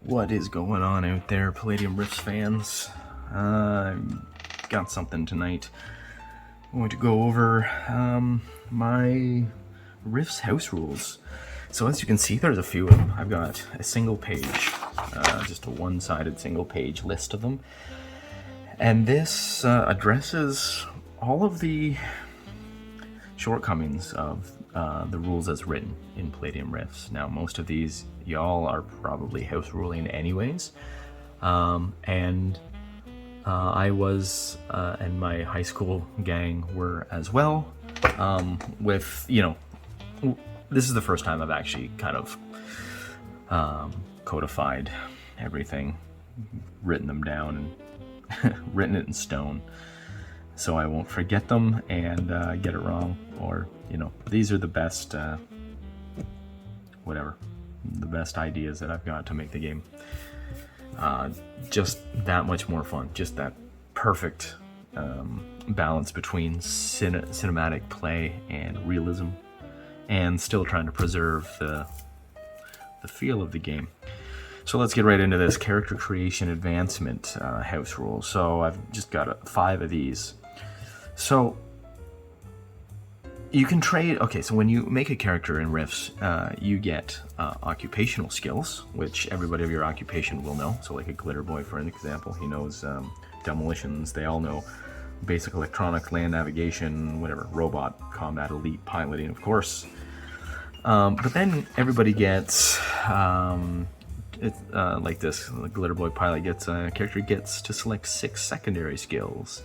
What is going on out there, Palladium Rifts fans? Got something tonight. I'm going to go over my Rifts house rules. So as you can see, there's a few of them. I've got a single page, just a one-sided single page list of them. And this addresses all of the shortcomings of the rules as written in Palladium Rifts. Now, most of these y'all are probably house ruling anyways, and I was and my high school gang were as well. With, you know, this is the first time I've actually kind of codified everything, written them down, and written it in stone, so I won't forget them and get it wrong, or, you know, these are the best, the best ideas that I've got to make the game just that much more fun, just that perfect balance between cinematic play and realism, and still trying to preserve the feel of the game. So let's get right into this character creation advancement house rule. So I've just got 5 of these. So you can trade. Okay, so when you make a character in Rifts, you get occupational skills, which everybody of your occupation will know. So like a glitter boy, for an example, he knows demolitions. They all know basic electronic, land navigation, whatever, robot, combat, elite, piloting, of course. But then everybody gets like this. The glitter boy pilot gets character gets to select 6 secondary skills,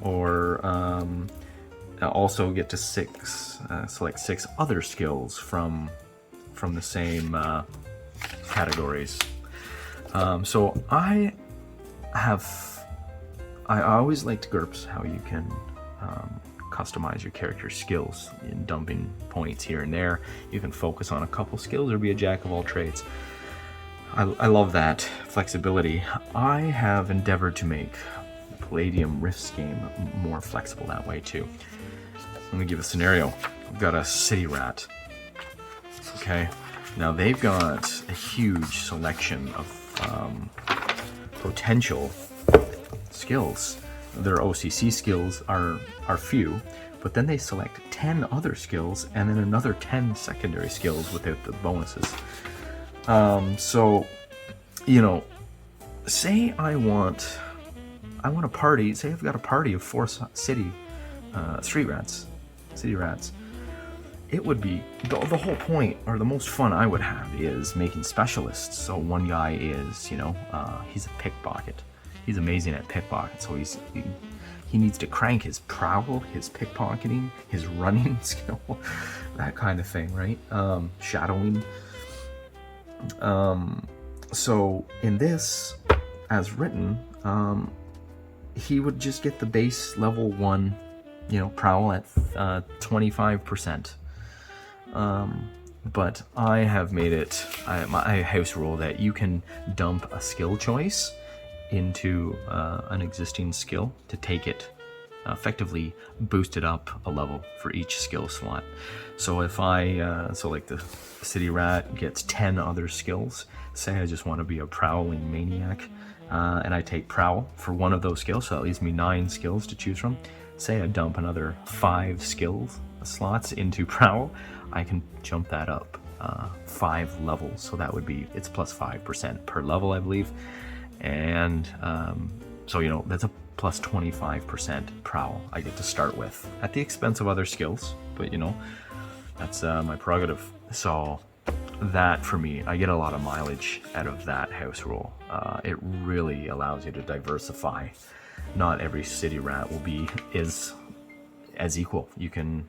or also get to select 6 other skills from the same categories. So I always liked GURPS, how you can customize your character skills in dumping points here and there. You can focus on a couple skills or be a jack of all trades. I love that flexibility. I have endeavored to make the Palladium Rifts game more flexible that way too. Let me give a scenario. I've got a city rat. Okay, now they've got a huge selection of potential skills. Their OCC skills are few, but then they select 10 other skills and then another 10 secondary skills without the bonuses. So, you know, say I want a party. Say I've got a party of 4 city rats. It would be the whole point, or the most fun I would have, is making specialists. So one guy is, you know, he's a pickpocket. He's amazing at pickpocket. So he needs to crank his prowl, his pickpocketing, his running skill, that kind of thing, right? Shadowing. So in this, as written, he would just get the base level 1, you know, prowl at 25%. But I have made it my house rule that you can dump a skill choice into an existing skill to take it, effectively boost it up a level for each skill slot. So if so like the city rat gets 10 other skills. Say I just want to be a prowling maniac, and I take prowl for one of those skills, so that leaves me 9 skills to choose from. Say I dump another 5 skills slots into prowl, I can jump that up 5 levels. So that would be, it's plus 5% per level, I believe. And so, you know, that's a plus 25% prowl I get to start with, at the expense of other skills, but, you know, that's my prerogative. So that, for me, I get a lot of mileage out of that house rule. It really allows you to diversify. Not every city rat is as equal. You can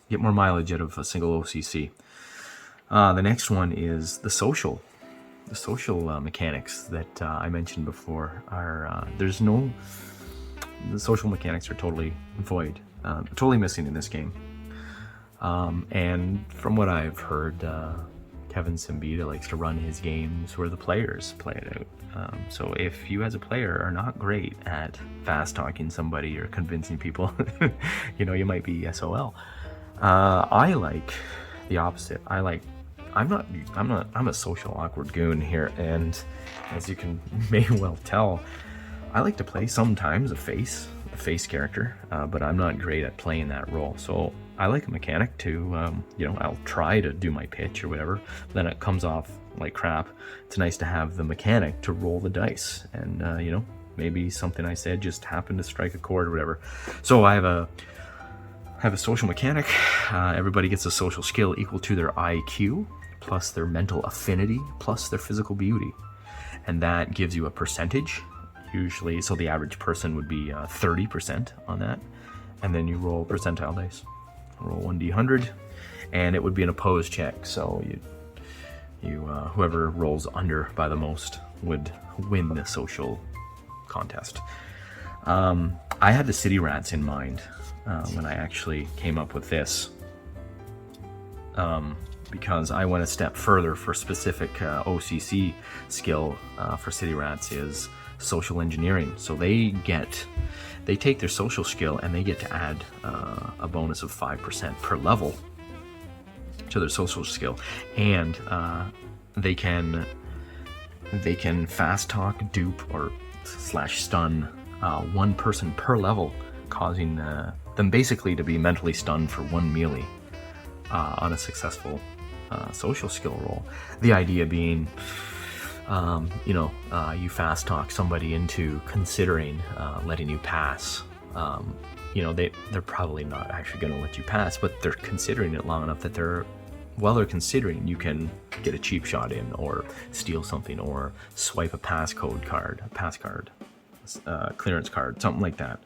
get more mileage out of a single OCC. The next one is the social mechanics that I mentioned before. Are the social mechanics are totally void, totally missing in this game. And from what I've heard, Kevin Simbita likes to run his games where the players play it out. So if you as a player are not great at fast talking somebody or convincing people, you know, you might be SOL. I like the opposite. I like I'm a social awkward goon here, and as you can may well tell, I like to play sometimes a face character, but I'm not great at playing that role. So I like a mechanic to, I'll try to do my pitch or whatever, but then it comes off like crap. It's nice to have the mechanic to roll the dice, and maybe something I said just happened to strike a chord or whatever. So I have a social mechanic. Everybody gets a social skill equal to their IQ plus their mental affinity plus their physical beauty, and that gives you a percentage. Usually, so the average person would be 30% on that, and then you roll percentile dice. Roll 1d100, and it would be an opposed check. So you whoever rolls under by the most would win the social contest. I had the city rats in mind when I actually came up with this, because I went a step further for specific OCC skill for city rats is social engineering. So they take their social skill and they get to add a bonus of 5% per level to their social skill, and they can fast talk, dupe, or /stun one person per level, causing them basically to be mentally stunned for 1 melee on a successful social skill roll. The idea being, you fast talk somebody into considering letting you pass. They're probably not actually going to let you pass, but they're considering it long enough that while they're considering, you can get a cheap shot in, or steal something, or swipe a pass card, clearance card, something like that.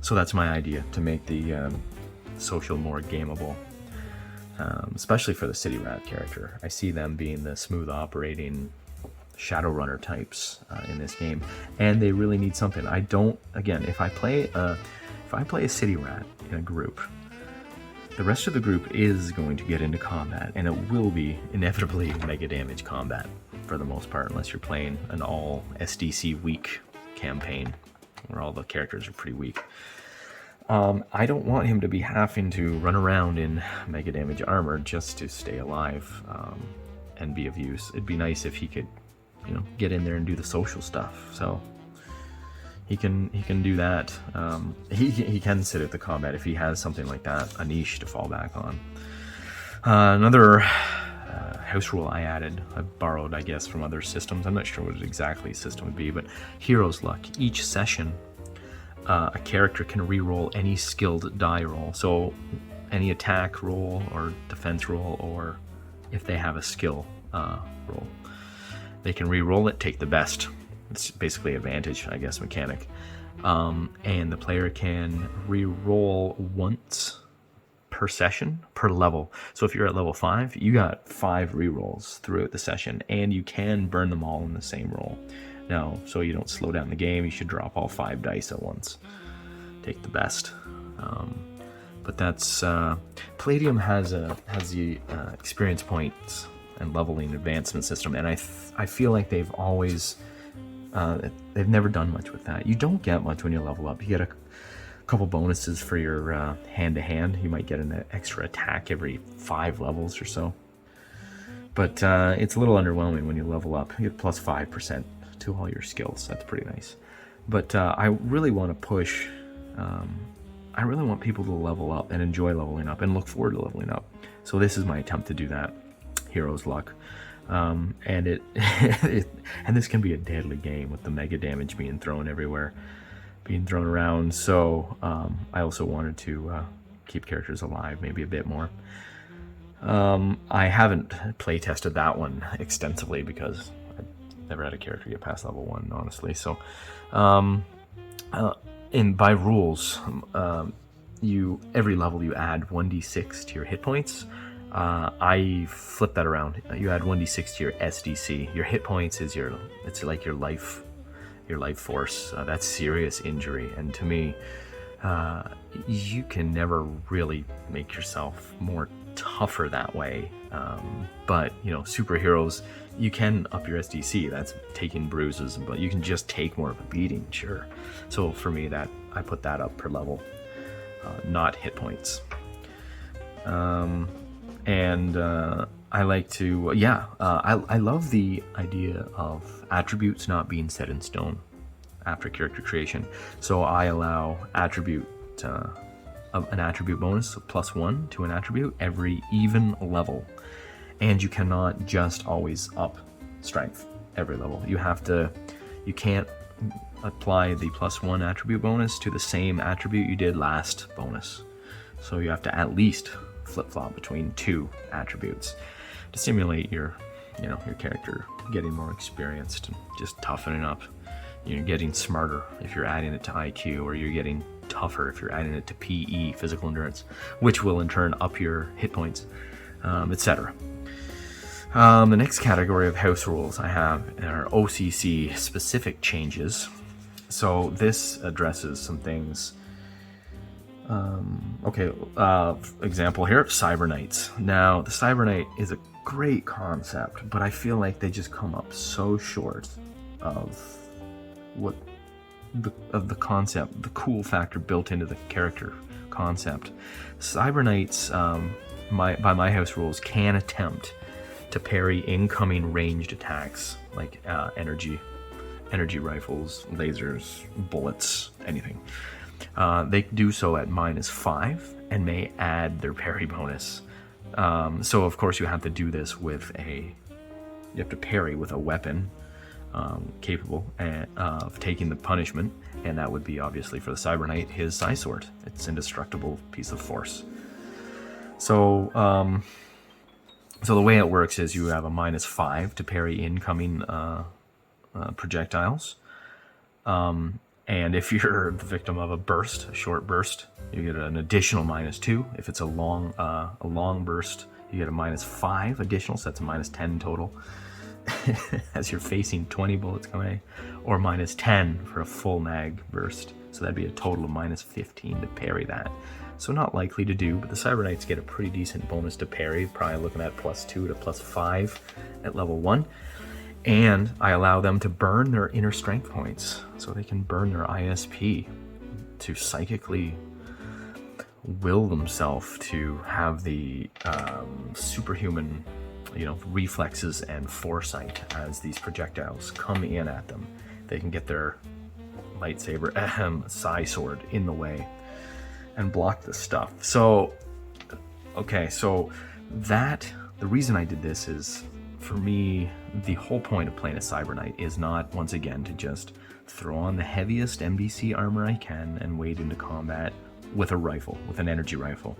So that's my idea, to make the social more gameable. Especially for the city rat character. I see them being the smooth operating Shadowrunner types in this game, and they really need something. If I play a city rat in a group, the rest of the group is going to get into combat, and it will be inevitably mega damage combat for the most part, unless you're playing an all SDC weak campaign where all the characters are pretty weak. I don't want him to be having to run around in mega damage armor just to stay alive and be of use. It'd be nice if he could, get in there and do the social stuff. So he can do that. He can sit at the combat if he has something like that, a niche to fall back on. Another house rule I added, I borrowed, I guess, from other systems. I'm not sure what exactly system would be, but Hero's Luck. Each session, a character can re-roll any skilled die roll. So any attack roll or defense roll, or if they have a skill roll, they can re-roll it, take the best. It's basically advantage, I guess, mechanic. And the player can re-roll once per session, per level. So if you're at level 5, you got 5 re-rolls throughout the session, and you can burn them all in the same roll. Now, so you don't slow down the game, you should drop all 5 dice at once. Take the best. But that's Palladium has the experience points and leveling advancement system, and I feel like they've always they've never done much with that. You don't get much when you level up. You get a couple bonuses for your hand-to-hand. You might get an extra attack every 5 levels or so, but it's a little underwhelming when you level up. You get plus 5% to all your skills. That's pretty nice. But I really want to push. I really want people to level up and enjoy leveling up and look forward to leveling up. So this is my attempt to do that. Hero's Luck. And and this can be a deadly game with the mega damage being thrown everywhere, being thrown around. So I also wanted to keep characters alive maybe a bit more. I haven't play tested that one extensively because I never had a character get past level 1, honestly. So by rules, every level you add 1d6 to your hit points. I flip that around. You add 1d6 to your SDC. Your hit points is it's like your life force. That's serious injury, and to me, you can never really make yourself more tougher that way. But superheroes, you can up your SDC. That's taking bruises, but you can just take more of a beating, sure. So for me, that I put that up per level, not hit points. And I like to, I love the idea of attributes not being set in stone after character creation. So I allow an attribute bonus of +1 to an attribute every even level. And you cannot just always up strength every level. You can't apply the +1 attribute bonus to the same attribute you did last bonus. So you have to at least flip-flop between 2 attributes to simulate your character getting more experienced and just toughening up. You're getting smarter if you're adding it to IQ, or you're getting tougher if you're adding it to PE, physical endurance, which will in turn up your hit points, etc. The next category of house rules I have are OCC specific changes. So this addresses some things. Example here, Cyber Knights. Now, the Cyber Knight is a great concept, but I feel like they just come up so short of the concept, the cool factor built into the character concept. Cyber Knights, by my house rules, can attempt to parry incoming ranged attacks like energy rifles, lasers, bullets, anything. They do so at -5 and may add their parry bonus. So of course you have to do this you have to parry with a weapon capable of taking the punishment, and that would be obviously for the Cyber Knight his Psi Sword. It's an indestructible piece of force. So the way it works is you have a -5 to parry incoming projectiles. And if you're the victim of a short burst, you get an additional -2. If it's a long burst, you get a -5 additional, so that's a -10 total. As you're facing 20 bullets coming, or -10 for a full mag burst. So that'd be a total of -15 to parry that. So not likely to do, but the Cyber Knights get a pretty decent bonus to parry, probably looking at +2 to +5 at level 1. And I allow them to burn their inner strength points, so they can burn their ISP to psychically will themselves to have the superhuman, reflexes and foresight as these projectiles come in at them. They can get their lightsaber, Psi Sword, in the way and block the stuff. So, the reason I did this is, for me, the whole point of playing a Cyber Knight is not, once again, to just throw on the heaviest MBC armor I can and wade into combat with a rifle, with an energy rifle.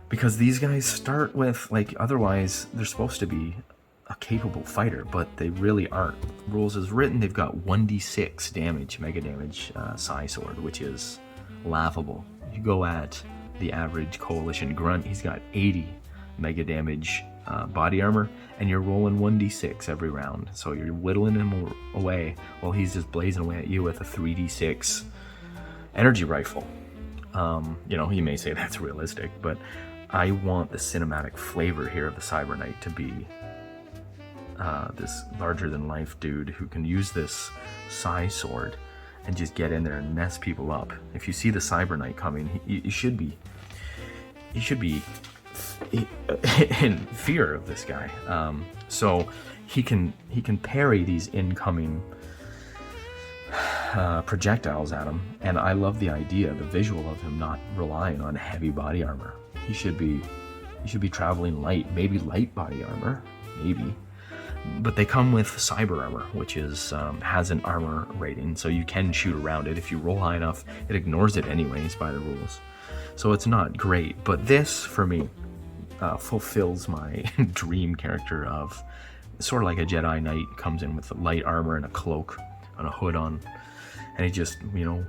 Because these guys start with, otherwise, they're supposed to be a capable fighter, but they really aren't. Rules as written, they've got 1d6 damage, mega damage, Psi Sword, which is laughable. You go at the average Coalition Grunt, he's got 80 mega damage body armor, and you're rolling 1d6 every round. So you're whittling him away while he's just blazing away at you with a 3d6 energy rifle. You may say that's realistic, but I want the cinematic flavor here of the Cyber Knight to be this larger-than-life dude who can use this Psi Sword and just get in there and mess people up. If you see the Cyber Knight coming, you should be in fear of this guy. So he can parry these incoming projectiles at him, and I love the visual of him not relying on heavy body armor. He should be traveling light, maybe light body armor, maybe. But they come with cyber armor, which has an armor rating, so you can shoot around it. If you roll high enough, it ignores it anyways by the rules. So it's not great, but this, for me, fulfills my dream character of sort of like a Jedi Knight, comes in with light armor and a cloak and a hood on, and he just,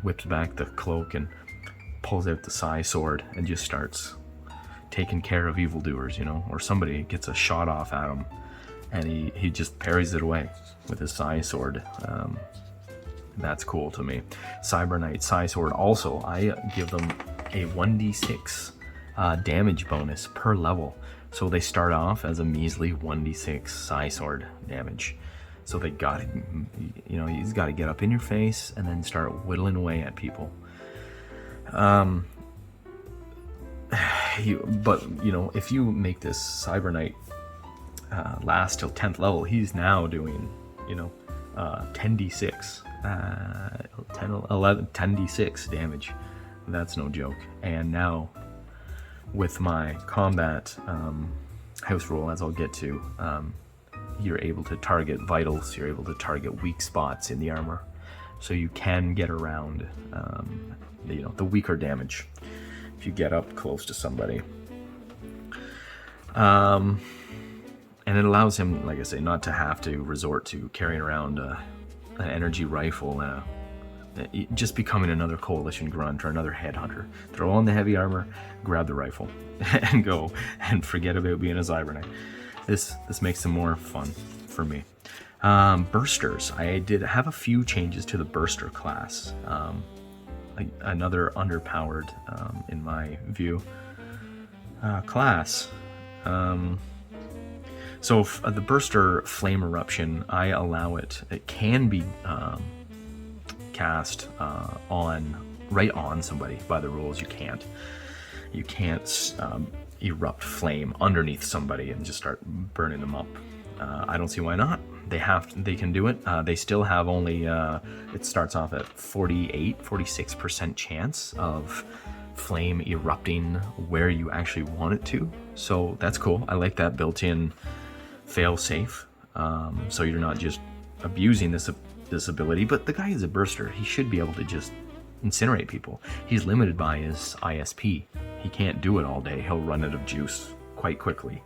whips back the cloak and pulls out the Psi Sword and just starts taking care of evildoers, or somebody gets a shot off at him and he just parries it away with his Psi Sword. That's cool to me. Cyber Knight Psi Sword, also, I give them a 1d6 damage bonus per level. So they start off as a measly 1d6 Psi Sword damage. So they got to, he's got to get up in your face and then start whittling away at people. but you know, if you make this Cyber Knight last till 10th level, he's now doing, you know, 10d6, 10d6 damage. That's no joke. And now with my combat house rule, as I'll get to, you're able to target vitals, you're able to target weak spots in the armor, so you can get around you know, the weaker damage if you get up close to somebody. And it allows him, like I say, not to have to resort to carrying around an energy rifle, just becoming another coalition grunt or another headhunter. Throw on the heavy armor, grab the rifle, and go, and forget about being a Cyber Knight. This makes them more fun for me. Bursters. I did have a few changes to the Burster class. Another underpowered, in my view, class. So the Burster Flame Eruption, I allow it. It can be cast right on somebody. By the rules, you can't erupt flame underneath somebody and just start burning them up. I don't see why not. They can do it. They still have only, it starts off at 46% chance of flame erupting where you actually want it to. So that's cool. I like that built-in fail safe. So you're not just abusing this ability, but the guy is a burster. He should be able to just incinerate people. He's limited by his ISP. He can't do it all day. He'll run out of juice quite quickly.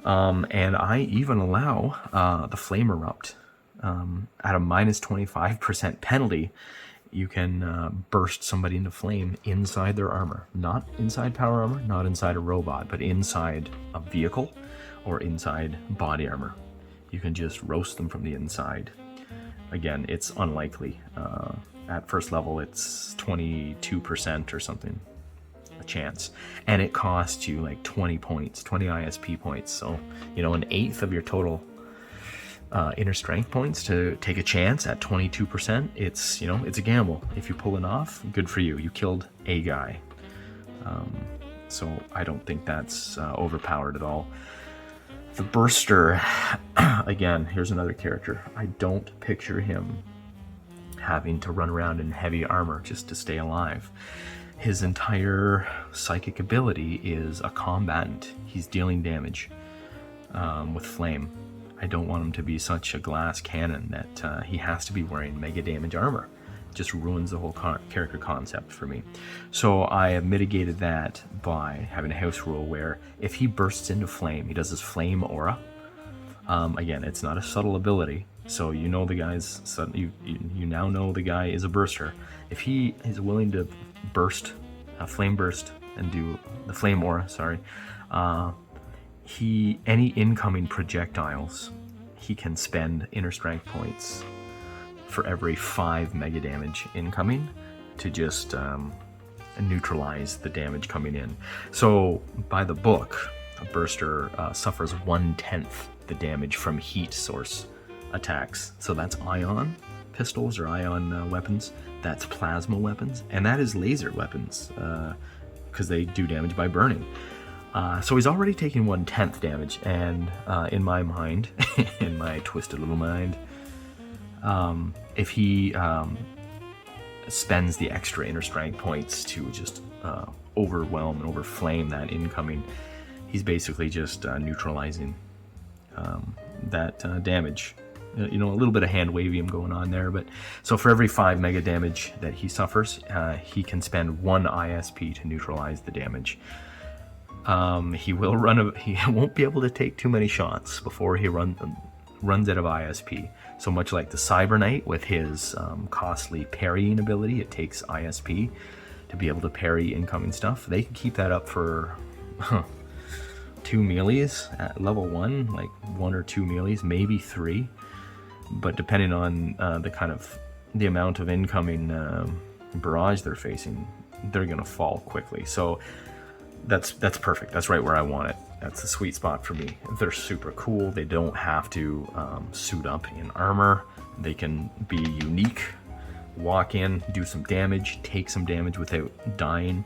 And I even allow the flame erupt at a minus 25% penalty. You can burst somebody into flame inside their armor, not inside power armor, not inside a robot, but inside a vehicle or inside body armor. You can just roast them from the inside. Again, it's unlikely. At first level, it's 22% or something, a chance. And it costs you like 20 points, 20 ISP points. So, you know, an eighth of your total inner strength points to take a chance at 22%. It's, you know, it's a gamble. If you pull it off, good for you. You killed a guy. So I don't think that's overpowered at all. The Burster, again, here's another character. I don't picture him having to run around in heavy armor just to stay alive. His entire psychic ability is a combatant. He's dealing damage with flame. I don't want him to be such a glass cannon that he has to be wearing mega damage armor. It just ruins the whole character concept for me. So I have mitigated that by having a house rule where if he bursts into flame, he does his flame aura. Again, it's not a subtle ability, so you know the guy's you now know the guy is a burster. If he is willing to burst, flame burst, and do the flame aura, any incoming projectiles, he can spend inner strength points for every 5 mega damage incoming to just neutralize the damage coming in. So by the book, a burster suffers 1/10 the damage from heat source attacks. So that's ion pistols or ion weapons, that's plasma weapons, and that is laser weapons because they do damage by burning. So he's already taking 1/10 damage, and in my mind, in my twisted little mind, if he spends the extra inner strength points to just overwhelm and overflame that incoming, he's basically just neutralizing that damage. You know, a little bit of hand wavium going on there, but so for every 5 mega damage that he suffers, he can spend 1 ISP to neutralize the damage. He won't be able to take too many shots before he runs out of ISP. So much like the Cyber Knight with his costly parrying ability, it takes ISP to be able to parry incoming stuff. They can keep that up for 2 melees at level 1, like 1 or 2 melees, maybe 3. But depending on the amount of incoming barrage they're facing, they're gonna fall quickly. So that's perfect. That's right where I want it. That's the sweet spot for me. They're super cool. They don't have to suit up in armor. They can be unique. Walk in, do some damage, take some damage without dying.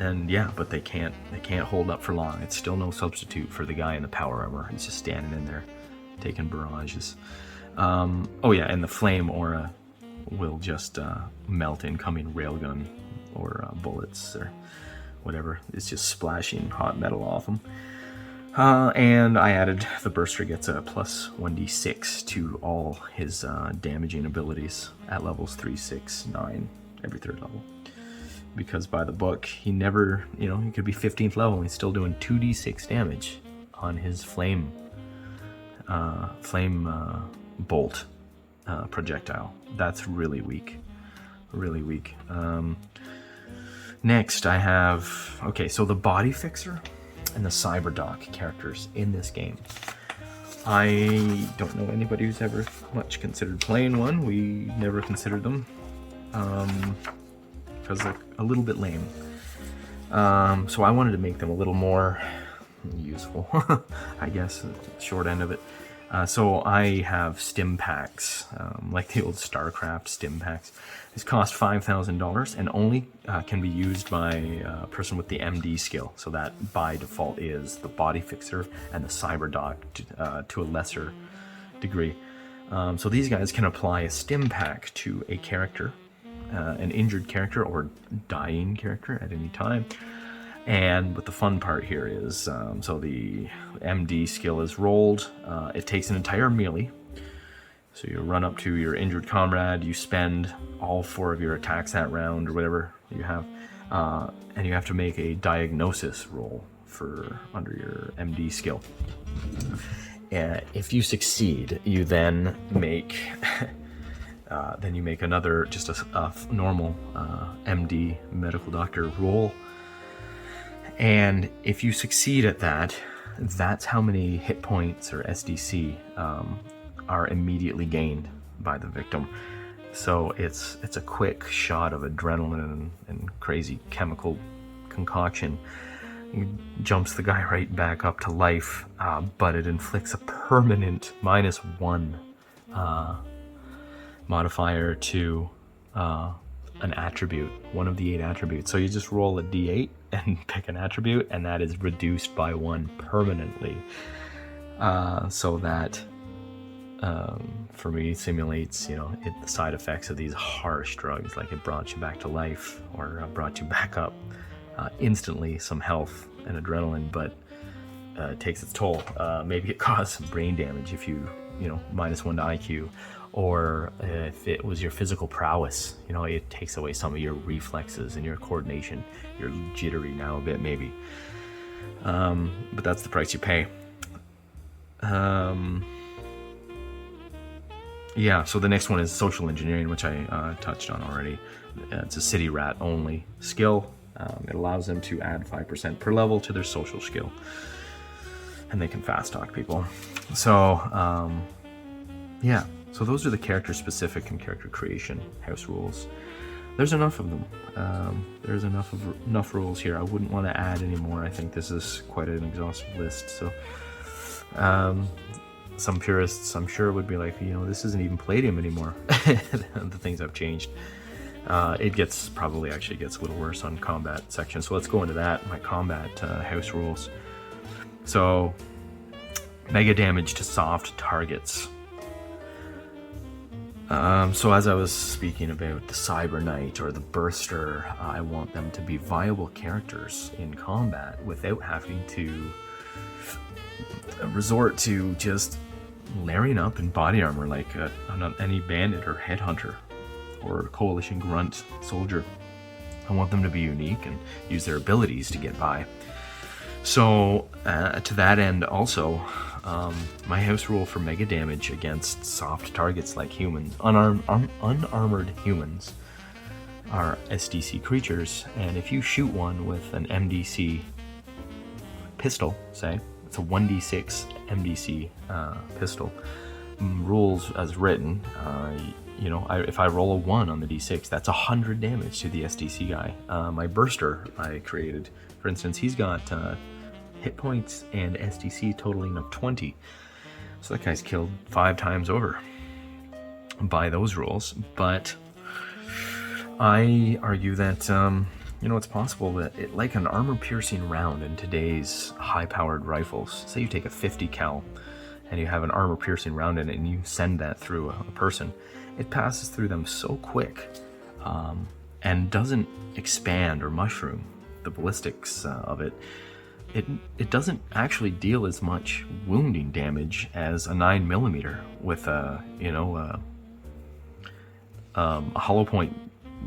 And yeah, but they can't hold up for long. It's still no substitute for the guy in the power armor. He's just standing in there taking barrages. Oh yeah, and the flame aura will just melt incoming railgun or bullets or whatever. It's just splashing hot metal off them. And I added the burster gets a plus 1d6 to all his damaging abilities at levels 3, 6, 9, every third level. Because by the book, he never, he could be 15th level and he's still doing 2d6 damage on his flame bolt projectile. That's really weak. Really weak. Next I have, okay, so the Body Fixer and the Cyberdoc characters in this game. I don't know anybody who's ever much considered playing one. We never considered them. Because they're a little bit lame. So I wanted to make them a little more useful, I guess, short end of it. So I have stim packs, like the old StarCraft stim packs. These cost $5,000 and only can be used by a person with the MD skill. So that by default is the Body Fixer and the Cyberdoc to a lesser degree. So these guys can apply a stim pack to a character, an injured character or dying character at any time. And but the fun part here is, so the MD skill is rolled. It takes an entire melee. So you run up to your injured comrade, you spend all 4 of your attacks that round or whatever you have, and you have to make a diagnosis roll for under your MD skill. If you succeed, you then make another, just a normal MD medical doctor roll. And if you succeed at that, that's how many hit points or SDC are immediately gained by the victim. So it's a quick shot of adrenaline and crazy chemical concoction. It jumps the guy right back up to life, but it inflicts a permanent -1 modifier to an attribute, one of the 8 attributes. So you just roll a d8 and pick an attribute, and that is reduced by 1 permanently. So that, for me, simulates, the side effects of these harsh drugs, like it brought you back to life or brought you back up instantly, some health and adrenaline, but it takes its toll. Maybe it caused some brain damage if you, -1 to IQ. Or if it was your physical prowess, it takes away some of your reflexes and your coordination. You're jittery now a bit, maybe. But that's the price you pay. Yeah, so the next one is social engineering, which I touched on already. It's a city rat only skill. It allows them to add 5% per level to their social skill. And they can fast talk people. So, yeah. So those are the character specific and character creation house rules. There's enough of them. There's enough rules here. I wouldn't want to add any more. I think this is quite an exhaustive list. So some purists, I'm sure, would be like, this isn't even Palladium anymore. The things have changed. It probably gets a little worse on combat section. So let's go into that. My combat house rules. So mega damage to soft targets. So as I was speaking about the Cyber Knight or the Burster, I want them to be viable characters in combat without having to resort to just layering up in body armor like any bandit or headhunter or coalition grunt soldier. I want them to be unique and use their abilities to get by. So to that end also, my house rule for mega damage against soft targets like humans, unarmored humans, are SDC creatures, and if you shoot one with an MDC pistol, say, it's a 1d6 MDC pistol, rules as written, if I roll a 1 on the d6, that's 100 damage to the SDC guy. My Burster I created, for instance, he's got hit points and SDC totaling of 20. So that guy's killed 5 times over by those rules. But I argue that, You know, it's possible that like an armor-piercing round in today's high-powered rifles, say you take a 50 cal and you have an armor-piercing round in it and you send that through a person, it passes through them so quick and doesn't expand or mushroom the ballistics of it. It doesn't actually deal as much wounding damage as a 9mm with a hollow point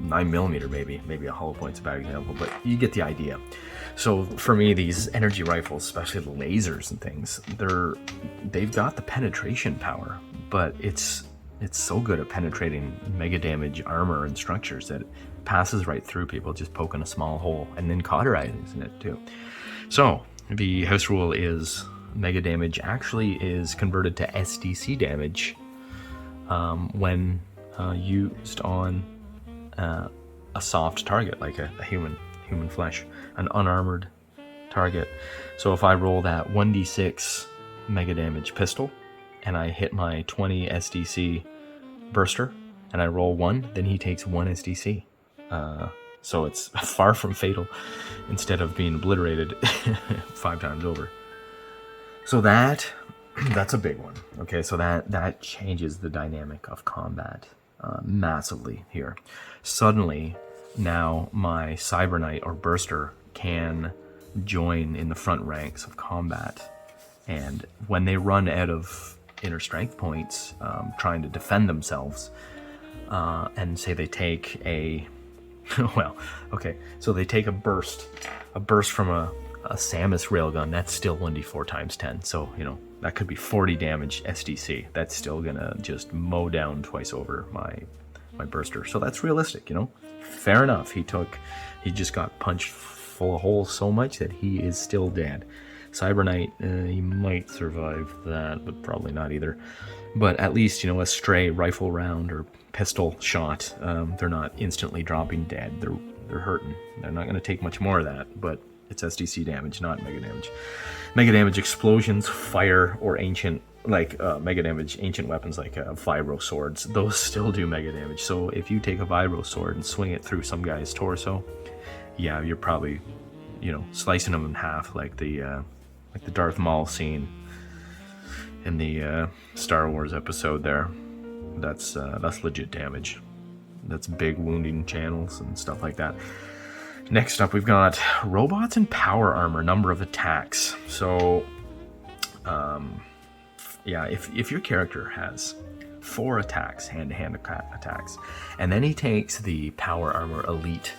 9mm. Maybe a hollow point's a bad example, but you get the idea. So for me, these energy rifles, especially the lasers and things, they've got the penetration power, but it's so good at penetrating mega damage armor and structures that it passes right through people, just poking a small hole and then cauterizing it too. So the house rule is mega damage actually is converted to SDC damage when used on a soft target, like a human flesh, an unarmored target. So if I roll that 1d6 mega damage pistol and I hit my 20 SDC burster and I roll 1, then he takes 1 SDC. So it's far from fatal instead of being obliterated 5 times over. So that's a big one. Okay, so that changes the dynamic of combat massively here. Suddenly, now my Cyber Knight or Burster can join in the front ranks of combat, and when they run out of inner strength points trying to defend themselves, and say they take a so they take a burst from a Samus railgun, that's still 1d4 times 10, so that could be 40 damage SDC. That's still gonna just mow down twice over my burster. So that's realistic, fair enough. He just got punched full of holes so much that he is still dead. Cyber Knight, he might survive that, but probably not either. But at least, a stray rifle round or pistol shot, they're not instantly dropping dead. They're hurting. They're not going to take much more of that, but it's SDC damage, not mega damage. Mega damage explosions, fire, or ancient, like mega damage, ancient weapons like vibro swords, those still do mega damage. So if you take a vibro sword and swing it through some guy's torso, yeah, you're probably, slicing him in half, like the Darth Maul scene in the Star Wars episode there. That's legit damage. That's big wounding channels and stuff like that. Next up, we've got robots and power armor, number of attacks. So, if your character has 4 attacks, hand-to-hand attacks, and then he takes the power armor elite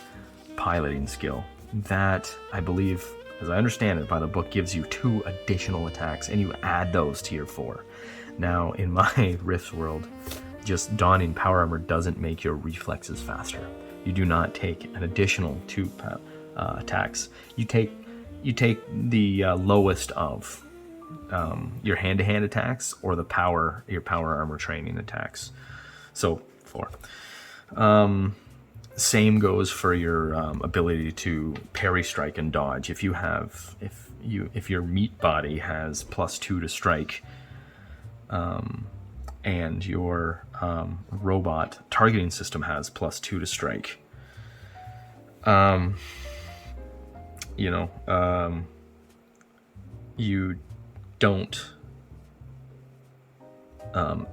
piloting skill, that, I believe, as I understand it by the book, gives you 2 additional attacks, and you add those to your 4. Now, in my Rifts world, just donning power armor doesn't make your reflexes faster. You do not take an additional 2 attacks. You take the lowest of your hand-to-hand attacks or your power armor training attacks. So 4. Same goes for your ability to parry, strike, and dodge. If your meat body has +2 to strike, and your robot targeting system has +2 to strike, you don't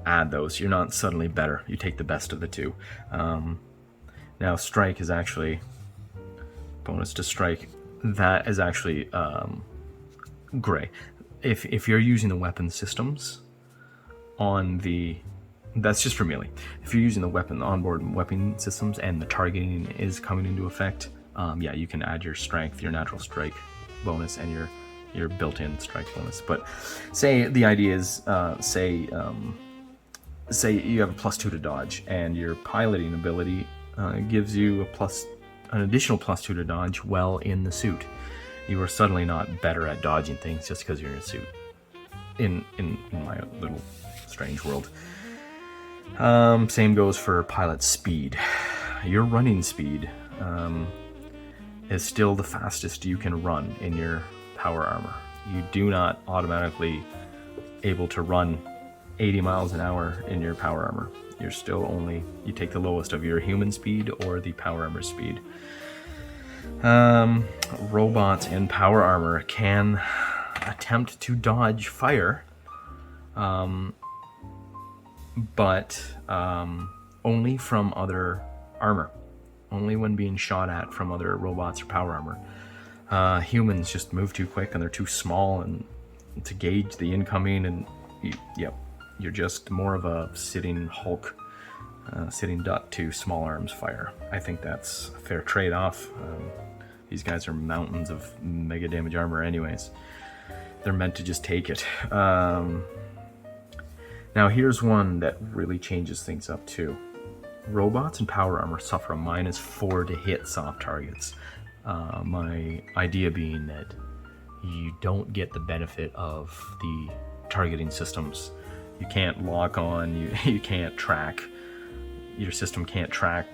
add those. You're not suddenly better. You take the best of the 2. Now, strike is actually bonus to strike. That is actually gray. If you're using the weapon systems that's just for melee. If you're using the onboard weapon systems and the targeting is coming into effect, you can add your strength, your natural strike bonus, and your built-in strike bonus. But say the idea is, say you have a +2 to dodge, and your piloting ability gives you an additional +2 to dodge well in the suit. You are suddenly not better at dodging things just because you're in a suit. In my little strange world. Same goes for pilot speed. Your running speed is still the fastest you can run in your power armor. You do not automatically able to run 80 miles an hour in your power armor. You take the lowest of your human speed or the power armor speed. Robots in power armor can attempt to dodge fire, but only from other armor. Only when being shot at from other robots or power armor. Humans just move too quick and they're too small and to gauge the incoming, and you're just more of a sitting Hulk, sitting duck to small arms fire. I think that's a fair trade-off. These guys are mountains of mega damage armor anyways. They're meant to just take it. Now here's one that really changes things up too. Robots and power armor suffer a -4 to hit soft targets. My idea being that you don't get the benefit of the targeting systems. You can't lock on, you can't track, your system can't track,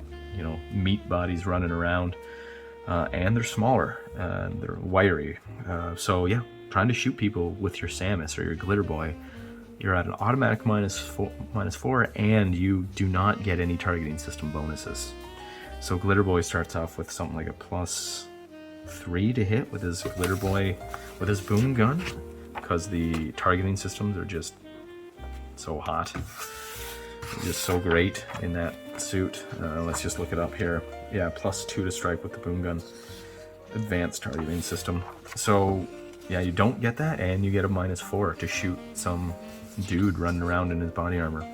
meat bodies running around, and they're smaller, they're wiry. So yeah, trying to shoot people with your Samus or your Glitter Boy, you're at an automatic -4, and you do not get any targeting system bonuses. So Glitter Boy starts off with something like a +3 to hit with his Glitter Boy, with his boom gun, because the targeting systems are just so hot. Just so great in that suit. Let's just look it up here. Yeah, +2 to strike with the boom gun. Advanced targeting system. So yeah, you don't get that, and you get a -4 to shoot some dude running around in his body armor.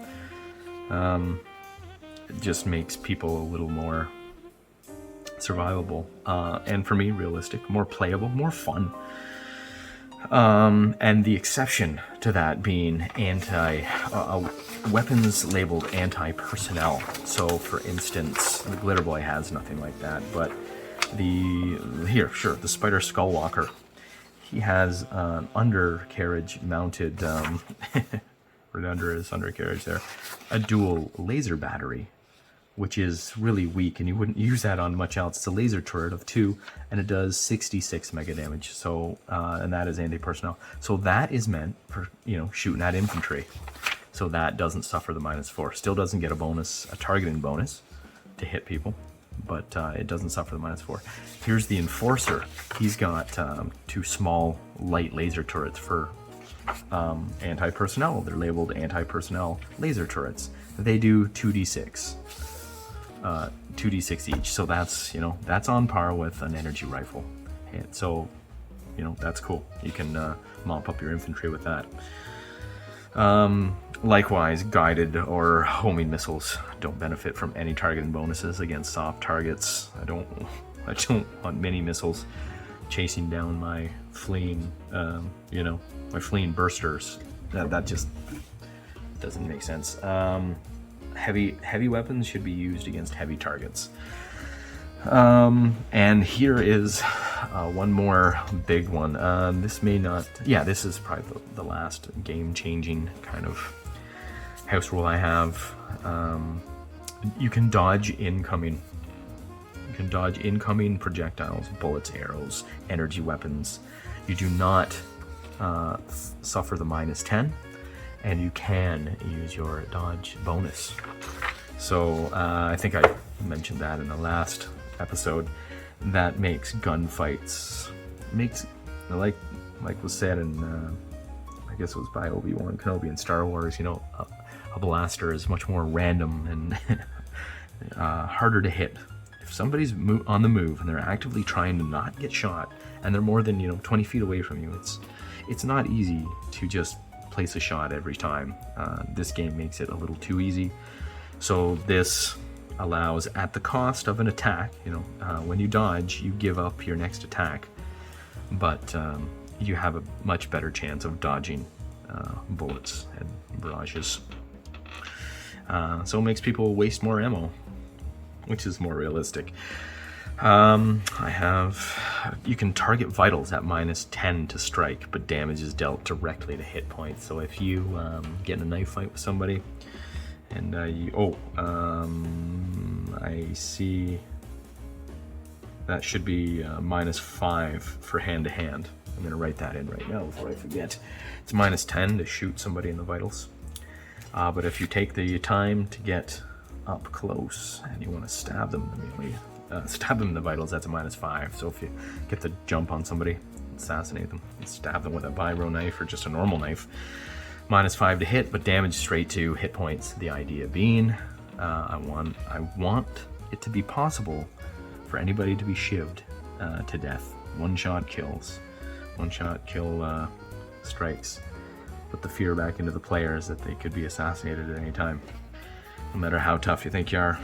It just makes people a little more survivable, and for me, realistic, more playable, more fun. And the exception to that being weapons labeled anti-personnel. So for instance, the Glitter Boy has nothing like that, but the Spider Skullwalker, he has an undercarriage mounted, right under his undercarriage there, a dual laser battery, which is really weak, and you wouldn't use that on much else. It's a laser turret of 2, and it does 66 mega damage. So, and that is anti-personnel. So that is meant for, shooting at infantry. So that doesn't suffer the -4. Still doesn't get a bonus, a targeting bonus to hit people, but it doesn't suffer the -4. Here's the Enforcer. He's got 2 small light laser turrets for anti-personnel. They're labeled anti-personnel laser turrets. They do 2d6. 2d6 each, so that's on par with an energy rifle, and so that's cool. You can mop up your infantry with that. Likewise, guided or homing missiles don't benefit from any targeting bonuses against soft targets. I don't want mini missiles chasing down my fleeing my fleeing bursters. That just doesn't make sense. Heavy weapons should be used against heavy targets. And here is one more big one. This may not... Yeah, this is probably the last game-changing kind of house rule I have. You can dodge incoming. You can dodge incoming projectiles, bullets, arrows, energy weapons. You do not suffer the -10. And you can use your dodge bonus. So I think I mentioned that in the last episode. That makes gunfights, like was said in, I guess it was by Obi-Wan Kenobi in Star Wars, a blaster is much more random and harder to hit. If somebody's on the move and they're actively trying to not get shot, and they're more than 20 feet away from you, it's not easy to just place a shot every time. This game makes it a little too easy. So this allows, at the cost of an attack, when you dodge, you give up your next attack, but you have a much better chance of dodging bullets and barrages. So it makes people waste more ammo, which is more realistic. You can target vitals at -10 to strike, but damage is dealt directly to hit points. So if you get in a knife fight with somebody, and I see that should be -5 for hand-to-hand. I'm gonna write that in right now before I forget. It's -10 to shoot somebody in the vitals. But if you take the time to get up close and you want to stab them immediately, stab them in the vitals, that's a -5. So if you get the jump on somebody, assassinate them, stab them with a biro knife or just a normal knife, -5 to hit, but damage straight to hit points. The idea being, I want it to be possible for anybody to be shivved to death. One-shot kills, one-shot kill strikes. Put the fear back into the players that they could be assassinated at any time, no matter how tough you think you are.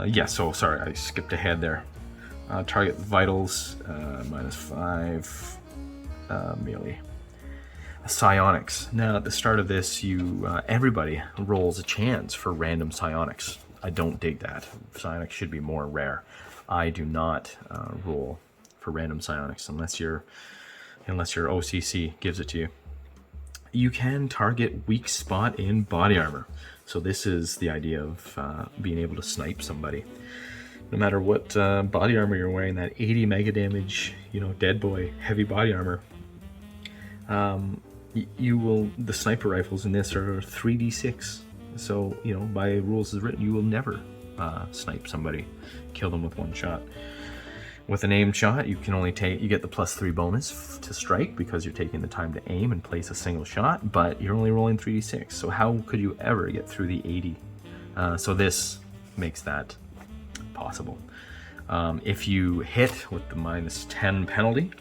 Yeah, so sorry, I skipped ahead there. Target vitals, -5, melee. Psionics. Now, at the start of this, everybody rolls a chance for random psionics. I don't dig that. Psionics should be more rare. I do not roll for random psionics unless your OCC gives it to you. You can target weak spot in body armor. So this is the idea of being able to snipe somebody. No matter what body armor you're wearing, that 80 mega damage, dead boy, heavy body armor, the sniper rifles in this are 3d6. So, by rules as written, you will never snipe somebody, kill them with one shot. With an aimed shot, you get the +3 bonus to strike because you're taking the time to aim and place a single shot, but you're only rolling 3d6. So how could you ever get through the 80? So this makes that possible. If you hit with the -10 penalty,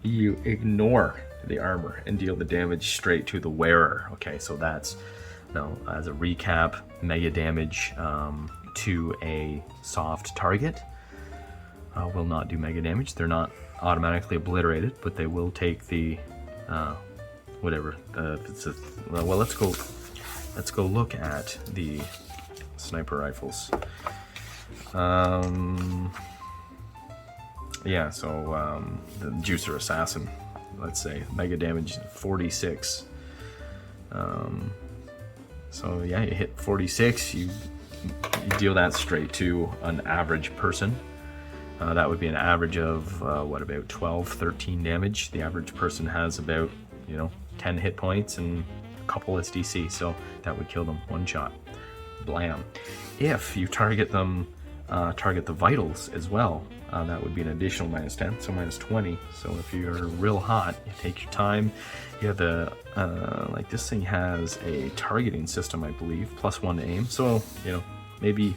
you ignore the armor and deal the damage straight to the wearer. Okay, so that's, as a recap, mega damage to a soft target will not do mega damage. They're not automatically obliterated, but they will take the whatever. Well, let's go look at the sniper rifles. Yeah, so the Juicer Assassin, let's say, mega damage 46. So yeah, you hit 46, you deal that straight to an average person. That would be an average of, about 12, 13 damage. The average person has about, 10 hit points and a couple SDC, so that would kill them one shot. Blam. If you target them, target the vitals as well, that would be an additional -10, so -20. So if you're real hot, you take your time. You have this thing has a targeting system, I believe, +1 to aim. So, maybe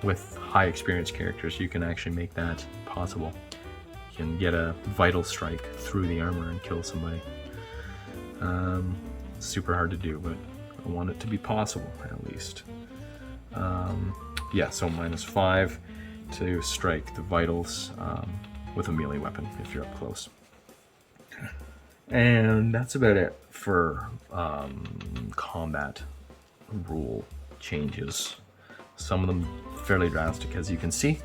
with high experience characters, you can actually make that possible. You can get a vital strike through the armor and kill somebody. Super hard to do, but I want it to be possible, at least. Yeah, so -5 to strike the vitals with a melee weapon if you're up close. And that's about it for combat rule changes. Some of them fairly drastic, as you can see,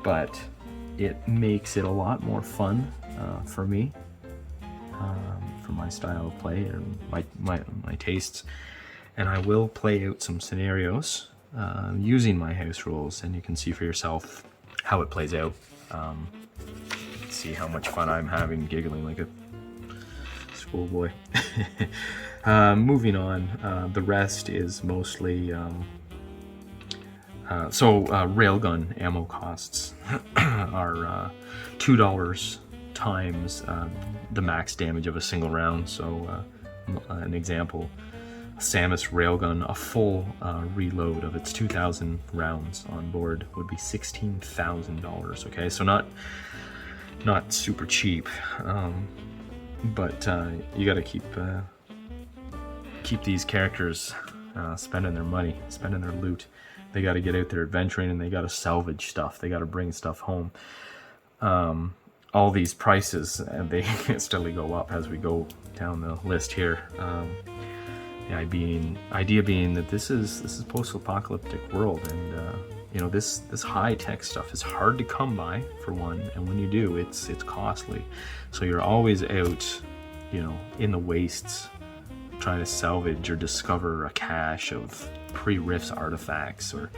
but it makes it a lot more fun for me, for my style of play and my tastes. And I will play out some scenarios using my house rules, and you can see for yourself how it plays out. See how much fun I'm having, giggling like a schoolboy. Moving on, the rest is mostly railgun ammo costs are $2 times the max damage of a single round. So an example, a Samus railgun, a full reload of its 2,000 rounds on board would be $16,000. Okay, so not super cheap, but you got to keep these characters spending their money, spending their loot. They got to get out there adventuring, and they got to salvage stuff. They got to bring stuff home. All these prices, and they steadily go up as we go down the list here. The idea being that this is post-apocalyptic world, and this high tech stuff is hard to come by, for one, and when you do, it's costly. So you're always out, in the wastes, trying to salvage or discover a cache of pre-Rifts artifacts, or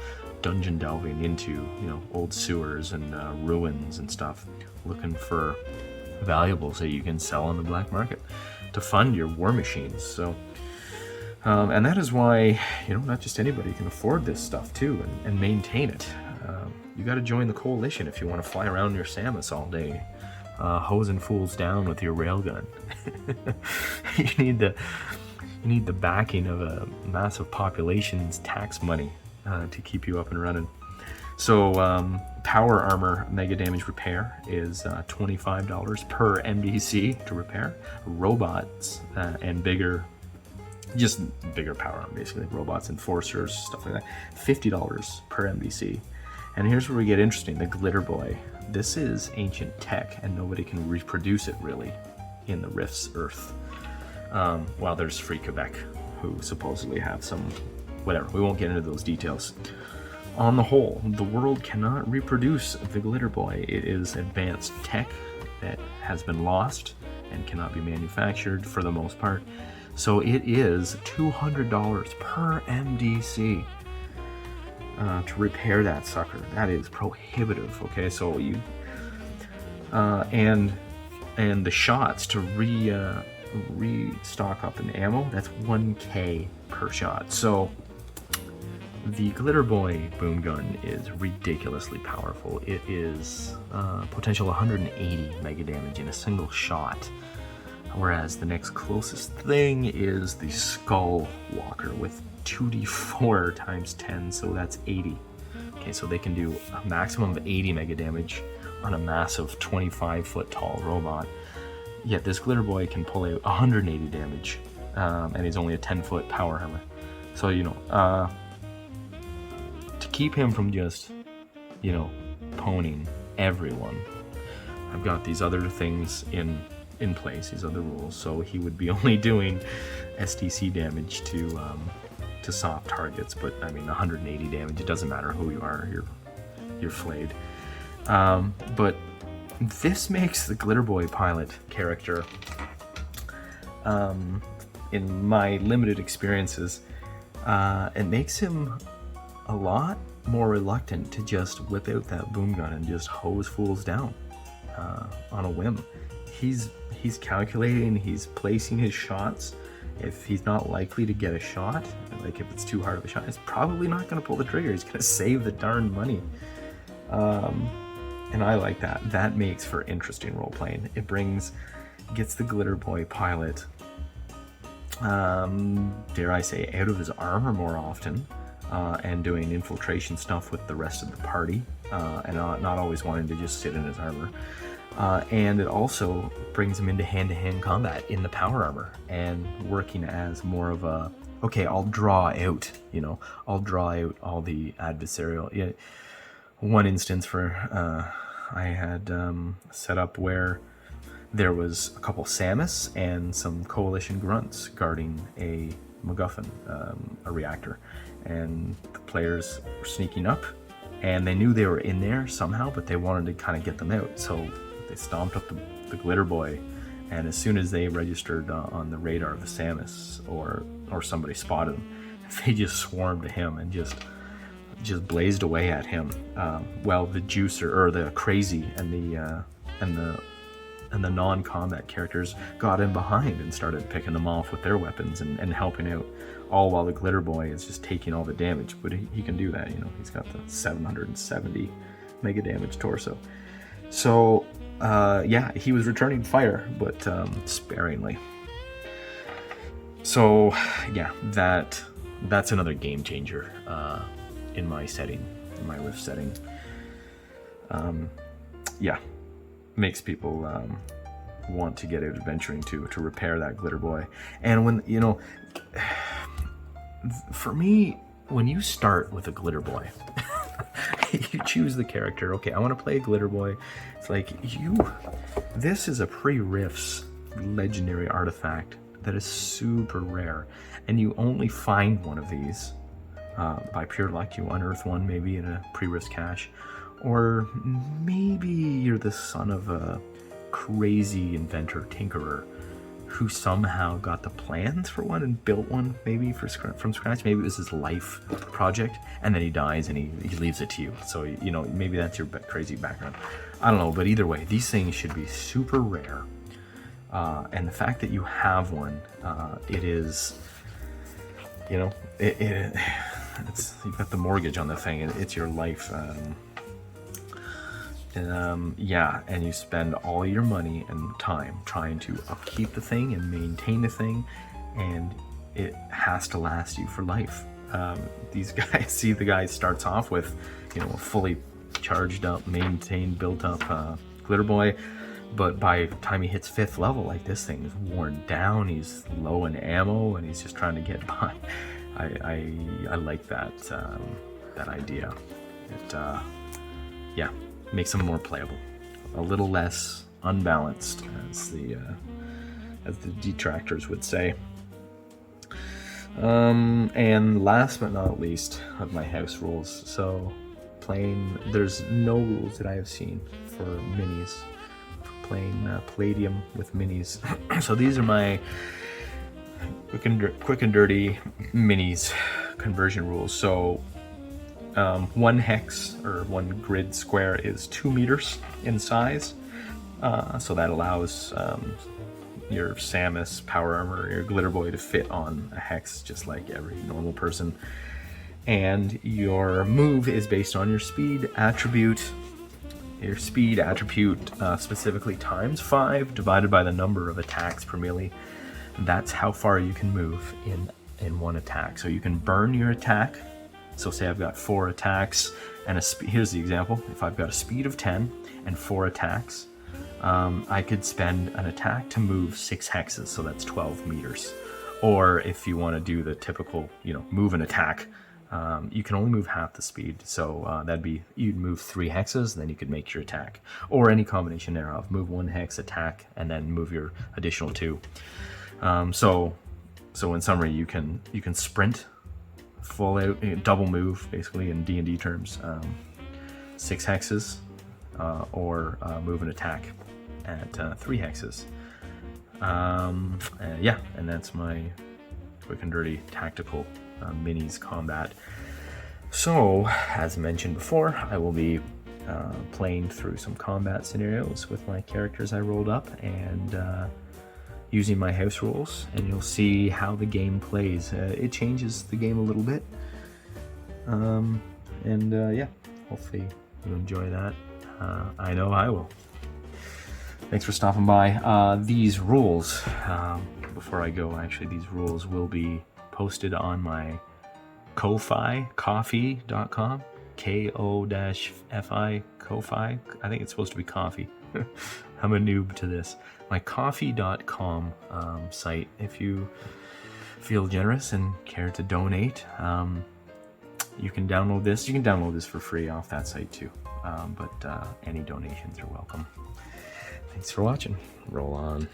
dungeon delving into old sewers and ruins and stuff, looking for valuables that you can sell on the black market to fund your war machines. So And that is why, not just anybody can afford this stuff too and maintain it. You got to join the coalition if you want to fly around your Samus all day, hosing fools down with your railgun. You need the backing of a massive population's tax money to keep you up and running. So power armor mega damage repair is $25 per MDC to repair. Robots and bigger power armor, basically robots, enforcers, stuff like that, $50 per MDC. And here's where we get interesting: the Glitter Boy. This is ancient tech, and nobody can reproduce it really in the Rift's Earth. While there's Free Quebec, who supposedly have some, whatever. We won't get into those details. On the whole, the world cannot reproduce the Glitter Boy. It is advanced tech that has been lost and cannot be manufactured for the most part. So it is $200 per MDC to repair that sucker. That is prohibitive. Okay, so you and the shots to restock up in ammo, that's 1K per shot. So the Glitter Boy boom gun is ridiculously powerful. It is potential 180 mega damage in a single shot, whereas the next closest thing is the Skull Walker with 2d4 times 10, so that's 80. Okay, so they can do a maximum of 80 mega damage on a massive 25-foot tall robot. Yet this Glitter Boy can pull out 180 damage, and he's only a 10-foot power armor. So, to keep him from just, pwning everyone, I've got these other things in place, these other rules. So he would be only doing STC damage to soft targets, but I mean 180 damage. It doesn't matter who you are, you're flayed. But this makes the Glitter Boy pilot character, in my limited experiences, it makes him a lot more reluctant to just whip out that boom gun and just hose fools down on a whim. He's calculating, he's placing his shots. If he's not likely to get a shot, like if it's too hard of a shot, he's probably not going to pull the trigger. He's going to save the darn money. And I like that. That makes for interesting role playing. It gets the Glitter Boy pilot, dare I say, out of his armor more often, and doing infiltration stuff with the rest of the party, and not always wanting to just sit in his armor. And it also brings him into hand-to-hand combat in the power armor and working as more of a, okay, I'll draw out all the adversarial. Yeah, one instance I had set up where there was a couple Samus and some coalition grunts guarding a MacGuffin, a reactor, and the players were sneaking up, and they knew they were in there somehow, but they wanted to kind of get them out, so they stomped up the Glitter Boy, and as soon as they registered on the radar of the Samus or somebody spotted him, they just swarmed to him and just blazed away at him. Well, the juicer or the crazy and the non-combat characters got in behind and started picking them off with their weapons and helping out, all while the Glitter Boy is just taking all the damage. But he can do that, he's got the 770 mega damage torso. So yeah, he was returning fire, but sparingly. So yeah, that's another game changer in my setting, in my Rift setting. Yeah, makes people want to get out adventuring to repair that Glitter Boy. And when for me, when you start with a Glitter Boy, you choose the character. Okay, I want to play a Glitter Boy. It's like this is a pre-Rifts legendary artifact that is super rare, and you only find one of these by pure luck. You unearth one maybe in a pre-Rifts cache, or maybe you're the son of a crazy inventor tinkerer who somehow got the plans for one and built one maybe from scratch. Maybe it was his life project, and then he dies and he leaves it to you. So maybe that's your crazy background. I don't know, but either way, these things should be super rare. And the fact that you have one, it is you know, you've got the mortgage on the thing. It's your life. Yeah, and you spend all your money and time trying to upkeep the thing and maintain the thing, and it has to last you for life. These guys, see, the guy starts off with, you know, a fully charged up, maintained, built up glitter boy, but by the time he hits 5th level, like, this thing is worn down, he's low in ammo, and he's just trying to get by. I like that that idea. It yeah, makes them more playable, a little less unbalanced, as the detractors would say. And last but not least of my house rules, so there's no rules that I have seen for minis, for playing Palladium with minis. So these are my quick and dirty minis conversion rules. So 1 hex or 1 grid square is 2 meters in size, so that allows your Samus power armor, your glitter boy, to fit on a hex just like every normal person. And your move is based on your speed attribute. Your speed attribute specifically times 5 divided by the number of attacks per melee. That's how far you can move in one attack. So you can burn your attack. So say I've got 4 attacks and here's the example. If I've got a speed of 10 and 4 attacks, I could spend an attack to move 6 hexes, so that's 12 meters. Or if you want to do the typical, you know, move an attack, you can only move half the speed. So that'd be, you'd move 3 hexes, and then you could make your attack. Or any combination thereof. Move 1 hex, attack, and then move your additional 2. So in summary, you can sprint, full out, double move, basically in D&D terms, 6 hexes, or move an attack at 3 hexes. Yeah, and that's my quick and dirty tactical minis combat. So, as mentioned before, I will be playing through some combat scenarios with my characters I rolled up, and using my house rules, and you'll see how the game plays. It changes the game a little bit, yeah, hopefully you enjoy that. I know I will. Thanks for stopping by. These rules, before I go, actually, these rules will be posted on my Ko-Fi, coffee.com, K-O-F-I, Ko-Fi. I think it's supposed to be coffee. I'm a noob to this. My coffee.com site. If you feel generous and care to donate, you can download this. You can download this for free off that site too. But any donations are welcome. Thanks for watching. Roll on.